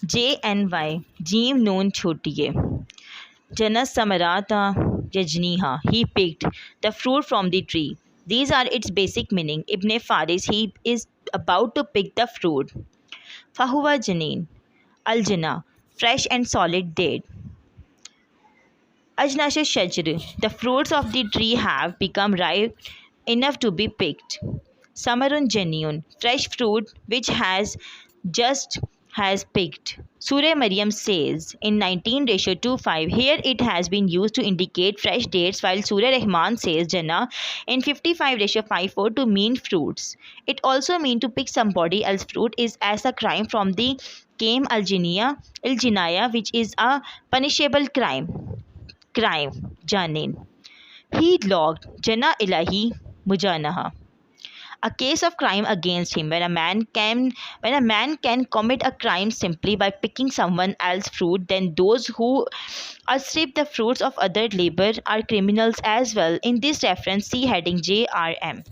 JNY Jeev Noon Chotiye. Jana Samarata Yajniha. He picked the fruit from the tree. These are its basic meaning. Ibn Faris, he is about to pick the fruit. Fahuwa Janeen. Aljana, fresh and solid date. Ajnash Shajr, the fruits of the tree have become ripe enough to be picked. Samarun Genuine, fresh fruit which has picked. Surah Maryam says in 19:25, here it has been used to indicate fresh dates, while Surah Rahman says Jannah in 55:54 to mean fruits. It also means to pick somebody else's fruit is as a crime from the Kame al-Jinaya, which is a punishable crime. Janin. He logged Jana Ilahi Mujanaha. A case of crime against him when a man can commit a crime simply by picking someone else's fruit, then those who outstrip the fruits of other labor are criminals as well. In this reference, see heading JRM.